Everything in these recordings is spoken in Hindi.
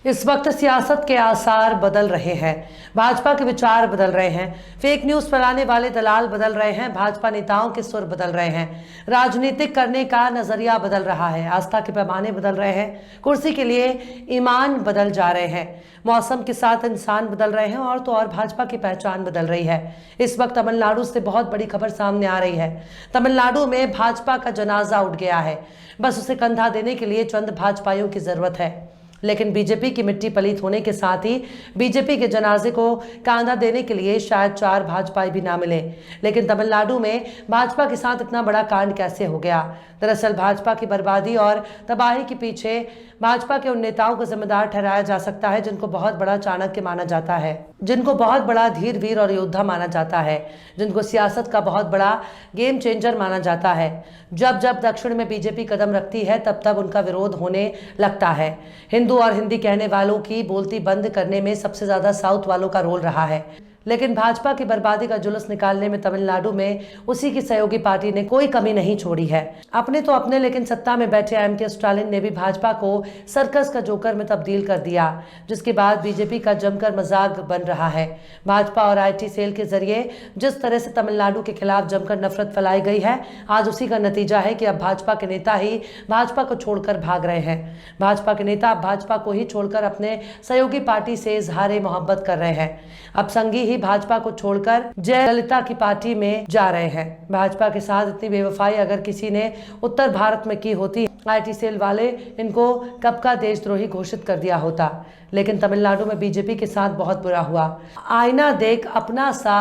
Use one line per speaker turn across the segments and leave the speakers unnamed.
इस वक्त सियासत के आसार बदल रहे हैं। भाजपा के विचार बदल रहे हैं। फेक न्यूज फैलाने वाले दलाल बदल रहे हैं। भाजपा नेताओं के सुर बदल रहे हैं। राजनीतिक करने का नजरिया बदल रहा है। आस्था के पैमाने बदल रहे हैं। कुर्सी के लिए ईमान बदल जा रहे हैं। मौसम के साथ इंसान बदल रहे हैं और तो और भाजपा की पहचान बदल रही है। इस वक्त तमिलनाडु से बहुत बड़ी खबर सामने आ रही है। तमिलनाडु में भाजपा का जनाजा उठ गया है। बस उसे कंधा देने के लिए चंद भाजपाइयों की जरूरत है। लेकिन बीजेपी की मिट्टी पलीत होने के साथ ही बीजेपी के जनाजे को कांधा देने के लिए शायद 4 भाजपाई भी ना मिले। लेकिन तमिलनाडु में भाजपा के साथ इतना बड़ा कांड कैसे हो गया? दरअसल भाजपा की बर्बादी और तबाही के पीछे भाजपा के उन नेताओं को जिम्मेदार ठहराया जा सकता है जिनको बहुत बड़ा चाणक्य माना जाता है, जिनको बहुत बड़ा धीर वीर और योद्धा माना जाता है, जिनको सियासत का बहुत बड़ा गेम चेंजर माना जाता है। जब जब दक्षिण में बीजेपी कदम रखती है तब तब उनका विरोध होने लगता है। हिंदू और हिंदी कहने वालों की बोलती बंद करने में सबसे ज्यादा साउथ वालों का रोल रहा है। लेकिन भाजपा की बर्बादी का जुलूस निकालने में तमिलनाडु में उसी की सहयोगी पार्टी ने कोई कमी नहीं छोड़ी है। अपने तो अपने, लेकिन सत्ता में बैठे एमके स्टालिन ने भी भाजपा को सर्कस का जोकर में तब्दील कर दिया, जिसके बाद बीजेपी का जमकर मजाक बन रहा है। भाजपा और आईटी सेल के जरिए जिस तरह से तमिलनाडु के खिलाफ जमकर नफरत फैलाई गई है, आज उसी का नतीजा है कि अब भाजपा के नेता ही भाजपा को छोड़कर भाग रहे हैं। भाजपा के नेता अब भाजपा को ही छोड़कर अपने सहयोगी पार्टी से इजहार मोहब्बत कर रहे हैं। अब संगी ही भाजपा को छोड़कर जयललिता की पार्टी में जा रहे हैं। भाजपा के साथ इतनी बेवफाई अगर किसी ने उत्तर भारत में की होती, आईटी सेल वाले इनको कब का देशद्रोही घोषित कर दिया होता। लेकिन तमिलनाडु में बीजेपी के साथ बहुत बुरा हुआ। आईना देख अपना सा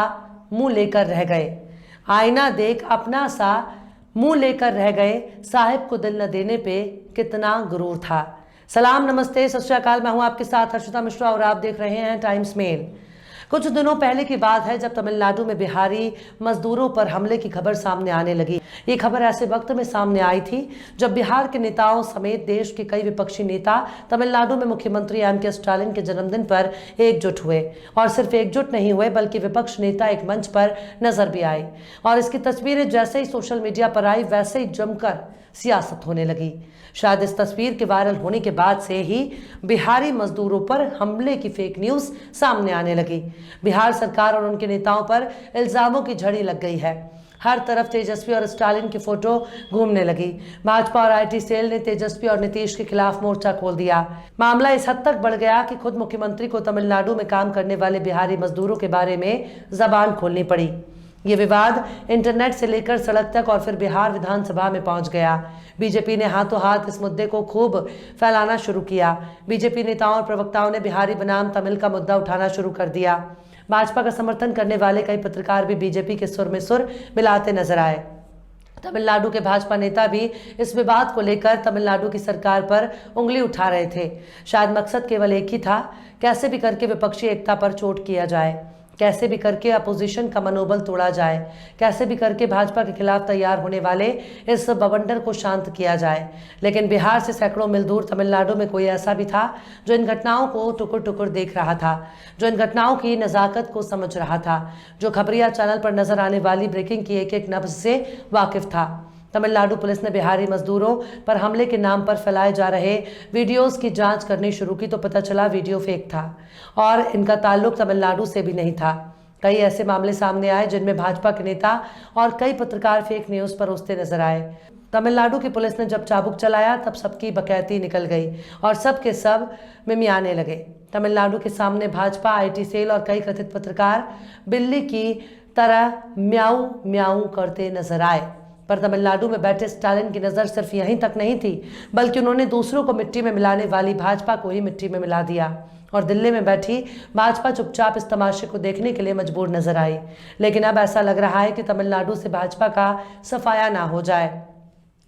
मुंह लेकर रह गए। आईना देख अपना सा मुंह लेकर रह गए। साहिब को दिल न देने पे कितना गुरूर था। सलाम, नमस्ते, सत श्री अकाल। मैं हूं आपके साथ हर्षिता मिश्रा और आप देख रहे हैं टाइम्स मेल। कुछ दिनों पहले की बात है जब तमिलनाडु में बिहारी मजदूरों पर हमले की खबर सामने आने लगी। ये खबर ऐसे वक्त में सामने आई थी जब बिहार के नेताओं समेत देश के कई विपक्षी नेता तमिलनाडु में मुख्यमंत्री एमके स्टालिन के जन्मदिन पर एकजुट हुए। और सिर्फ एकजुट नहीं हुए बल्कि विपक्ष नेता एक मंच पर नजर भी आए। और इसकी तस्वीरें जैसे ही सोशल मीडिया पर आई वैसे ही जमकर सियासत होने लगी। शायद इस तस्वीर के वायरल होने के बाद से ही बिहारी मजदूरों पर हमले की फेक न्यूज सामने आने लगी। बिहार सरकार और उनके नेताओं पर इल्जामों की झड़ी लग गई है। हर तरफ तेजस्वी और स्टालिन की फोटो घूमने लगी। भाजपा और आईटी सेल ने तेजस्वी और नीतीश के खिलाफ मोर्चा खोल दिया। मामला इस हद तक बढ़ गया कि खुद मुख्यमंत्री को तमिलनाडु में काम करने वाले बिहारी मजदूरों के बारे में जबान खोलनी पड़ी। ये विवाद इंटरनेट से लेकर सड़क तक और फिर बिहार विधानसभा में पहुंच गया। बीजेपी ने हाथों हाथ इस मुद्दे को खूब फैलाना शुरू किया। बीजेपी नेताओं और प्रवक्ताओं ने बिहारी बनाम तमिल का मुद्दा उठाना शुरू कर दिया। भाजपा का समर्थन करने वाले कई पत्रकार भी बीजेपी के सुर में सुर मिलाते नजर आए। तमिलनाडु के भाजपा नेता भी इस विवाद को लेकर तमिलनाडु की सरकार पर उंगली उठा रहे थे। शायद मकसद केवल एक ही था, कैसे भी करके विपक्षी एकता पर चोट किया जाए, कैसे भी करके अपोजिशन का मनोबल तोड़ा जाए, कैसे भी करके भाजपा के खिलाफ तैयार होने वाले इस बवंडर को शांत किया जाए। लेकिन बिहार से सैकड़ों मील दूर तमिलनाडु में कोई ऐसा भी था जो इन घटनाओं को टुकुर टुकुर देख रहा था, जो इन घटनाओं की नज़ाकत को समझ रहा था, जो खबरिया चैनल पर नजर आने वाली ब्रेकिंग की एक एक नब्ज से वाकिफ था। तमिलनाडु पुलिस ने बिहारी मजदूरों पर हमले के नाम पर फैलाए जा रहे वीडियोस की जांच करनी शुरू की तो पता चला वीडियो फेक था और इनका ताल्लुक तमिलनाडु से भी नहीं था। कई ऐसे मामले सामने आए जिनमें भाजपा के नेता और कई पत्रकार फेक न्यूज परोसते नजर आए। तमिलनाडु की पुलिस ने जब चाबुक चलाया तब सबकी बकैती निकल गई और सब के सब मिमियाने लगे। तमिलनाडु के सामने भाजपा, आईटी सेल और कई कथित पत्रकार बिल्ली की तरह म्याऊ म्याऊ करते नजर आए। पर तमिलनाडु में बैठे स्टालिन की नज़र सिर्फ यहीं तक नहीं थी, बल्कि उन्होंने दूसरों को मिट्टी में मिलाने वाली भाजपा को ही मिट्टी में मिला दिया। और दिल्ली में बैठी भाजपा चुपचाप इस तमाशे को देखने के लिए मजबूर नजर आई। लेकिन अब ऐसा लग रहा है कि तमिलनाडु से भाजपा का सफाया ना हो जाए।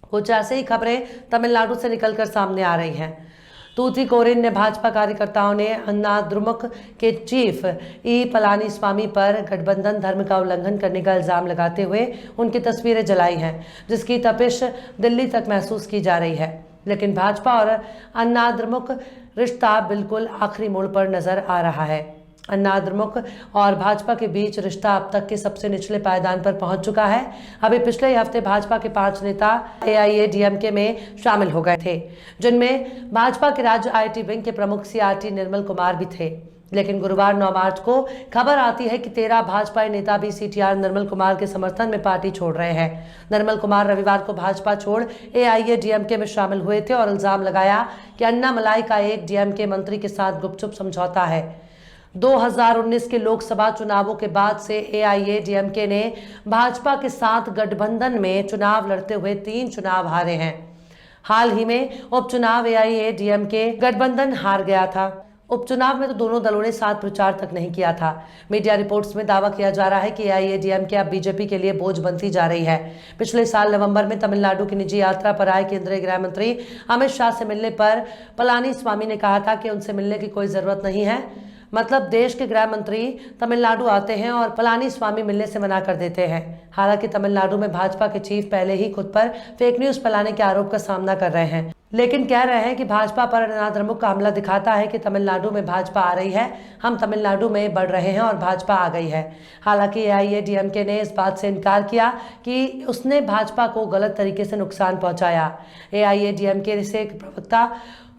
कुछ ऐसे ही खबरें तमिलनाडु से निकलकर सामने आ रही हैं। तूतीकोरिन ने भाजपा कार्यकर्ताओं ने अन्नाद्रुमुक के चीफ ई पलानीस्वामी पर गठबंधन धर्म का उल्लंघन करने का इल्जाम लगाते हुए उनकी तस्वीरें जलाई हैं, जिसकी तपिश दिल्ली तक महसूस की जा रही है। लेकिन भाजपा और अन्नाद्रुमुक रिश्ता बिल्कुल आखिरी मोड़ पर नजर आ रहा है। अन्ना द्रमुक और भाजपा के बीच रिश्ता अब तक के सबसे निचले पायदान पर पहुंच चुका है। अभी पिछले ही हफ्ते भाजपा के 5 नेता AIADMK में शामिल हो गए थे, जिनमें भाजपा के राज्य IT विंग के प्रमुख CRT निर्मल कुमार भी थे। लेकिन गुरुवार 9 मार्च को खबर आती है कि 13 भाजपा नेता भी CTR निर्मल कुमार के समर्थन में पार्टी छोड़ रहे हैं। निर्मल कुमार रविवार को भाजपा छोड़ AIADMK में शामिल हुए थे और इल्जाम लगाया कि अन्नामलाई का एक DMK मंत्री के साथ गुपचुप समझौता है। 2019 के लोकसभा चुनावों के बाद से AIADMK ने भाजपा के साथ गठबंधन में चुनाव लड़ते हुए 3 चुनाव हारे हैं। हाल ही में उपचुनाव AIADMK गठबंधन हार गया था। उपचुनाव में तो दोनों दलों ने साथ प्रचार तक नहीं किया था। मीडिया रिपोर्ट्स में दावा किया जा रहा है कि AIADMK अब बीजेपी के लिए बोझ बनती जा रही है। पिछले साल नवंबर में तमिलनाडु की निजी यात्रा पर आए केंद्रीय गृह मंत्री अमित शाह से मिलने पर पलानीस्वामी ने कहा था कि उनसे मिलने की कोई जरूरत नहीं है। मतलब देश के गृह मंत्री तमिलनाडु आते हैं और पलानीस्वामी मिलने से मना कर देते हैं। हालांकि तमिलनाडु में भाजपा के चीफ पहले ही खुद पर फेक न्यूज फैलाने के आरोप का सामना कर रहे हैं, लेकिन कह रहे हैं कि भाजपा पर अन्ना द्रमुक का हमला दिखाता है कि तमिलनाडु में भाजपा आ रही है, हम तमिलनाडु में बढ़ रहे हैं और भाजपा आ गई है। हालांकि AIADMK ने इस बात से इनकार किया कि उसने भाजपा को गलत तरीके से नुकसान पहुंचाया। AIADMK से एक प्रवक्ता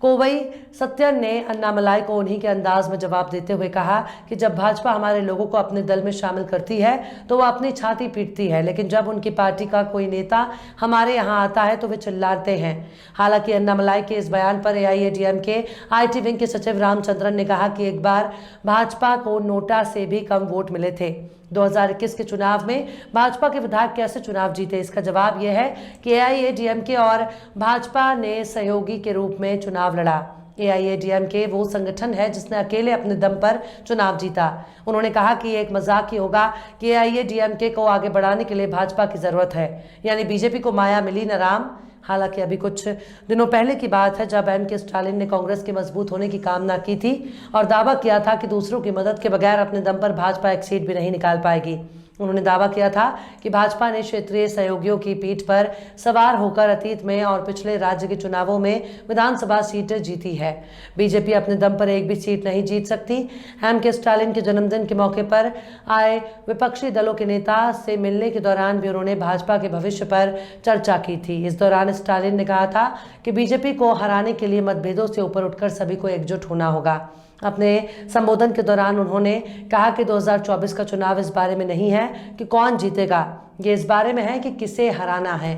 कोवई सत्यन ने अन्नामलाई को उन्हीं के अंदाज में जवाब देते हुए कहा कि जब भाजपा हमारे लोगों को अपने दल में शामिल करती है तो वो अपनी छाती पीटती है, लेकिन जब उनकी पार्टी का कोई नेता हमारे यहाँ आता है तो वे चिल्लाते हैं। हालांकि अन्नामलाई के इस बयान पर AIADMK IT विंग के सचिव रामचंद्रन ने कहा कि एक बार भाजपा को नोटा से भी कम वोट मिले थे। 2021 के चुनाव में भाजपा के विधायक कैसे चुनाव जीते, इसका जवाब यह है कि AIADMK और भाजपा ने सहयोगी के रूप में चुनाव लड़ा। AIADMK वो संगठन है जिसने अकेले अपने दम पर चुनाव जीता। उन्होंने कहा कि एक मजाक ही होगा कि AIADMK को आगे बढ़ाने के लिए भाजपा की जरूरत है, यानी बीजेपी को माया मिली न राम। हालांकि अभी कुछ दिनों पहले की बात है जब M.K. स्टालिन ने कांग्रेस के मजबूत होने की कामना की थी और दावा किया था कि दूसरों की मदद के बगैर अपने दम पर भाजपा एक सीट भी नहीं निकाल पाएगी। उन्होंने दावा किया था कि भाजपा ने क्षेत्रीय सहयोगियों की पीठ पर सवार होकर अतीत में और पिछले राज्य के चुनावों में विधानसभा सीटें जीती है। बीजेपी अपने दम पर एक भी सीट नहीं जीत सकती। M.K. स्टालिन के जन्मदिन के मौके पर आए विपक्षी दलों के नेता से मिलने के दौरान भी उन्होंने भाजपा के भविष्य पर चर्चा की थी। इस दौरान स्टालिन ने कहा था कि बीजेपी को हराने के लिए मतभेदों से ऊपर उठकर सभी को एकजुट होना होगा। अपने संबोधन के दौरान उन्होंने कहा कि 2024 का चुनाव इस बारे में नहीं है कि कौन जीतेगा, ये इस बारे में है कि किसे हराना है।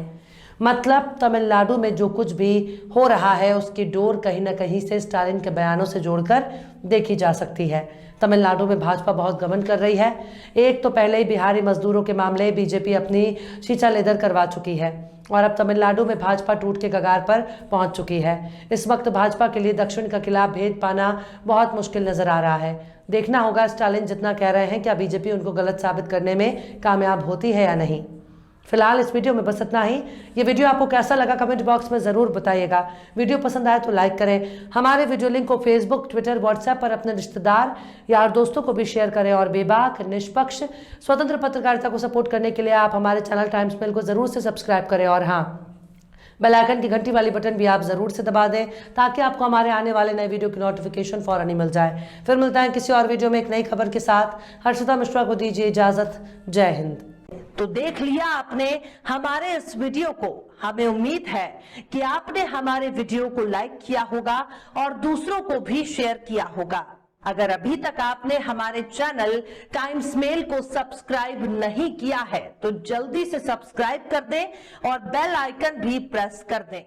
मतलब तमिलनाडु में जो कुछ भी हो रहा है उसकी डोर कहीं ना कहीं से स्टालिन के बयानों से जोड़कर देखी जा सकती है। तमिलनाडु में भाजपा बहुत घमंड कर रही है। एक तो पहले ही बिहारी मजदूरों के मामले बीजेपी अपनी शीचा लेदर करवा चुकी है और अब तमिलनाडु में भाजपा टूट के कगार पर पहुंच चुकी है। इस वक्त भाजपा के लिए दक्षिण का खिलाफ भेद पाना बहुत मुश्किल नजर आ रहा है। देखना होगा स्टालिन जितना कह रहे हैं क्या बीजेपी उनको गलत साबित करने में कामयाब होती है या नहीं। फिलहाल इस वीडियो में बस इतना ही। ये वीडियो आपको कैसा लगा कमेंट बॉक्स में जरूर बताइएगा। वीडियो पसंद आए तो लाइक करें। हमारे वीडियो लिंक को फेसबुक, ट्विटर, व्हाट्सएप पर अपने रिश्तेदार, यार, दोस्तों को भी शेयर करें और बेबाक, निष्पक्ष, स्वतंत्र पत्रकारिता को सपोर्ट करने के लिए आप हमारे चैनल टाइम्स मेल को जरूर से सब्सक्राइब करें और हाँ, बेल आइकन की घंटी वाली बटन भी आप जरूर से दबा दें ताकि आपको हमारे आने वाले नए वीडियो की नोटिफिकेशन फौरन ही मिल जाए। फिर मिलता है किसी और वीडियो में एक नई खबर के साथ। हर्षिता मिश्रा को दीजिए इजाजत। जय हिंद।
तो देख लिया आपने हमारे इस वीडियो को। हमें उम्मीद है कि आपने हमारे वीडियो को लाइक किया होगा और दूसरों को भी शेयर किया होगा। अगर अभी तक आपने हमारे चैनल टाइम्स मेल को सब्सक्राइब नहीं किया है तो जल्दी से सब्सक्राइब कर दें और बेल आइकन भी प्रेस कर दें।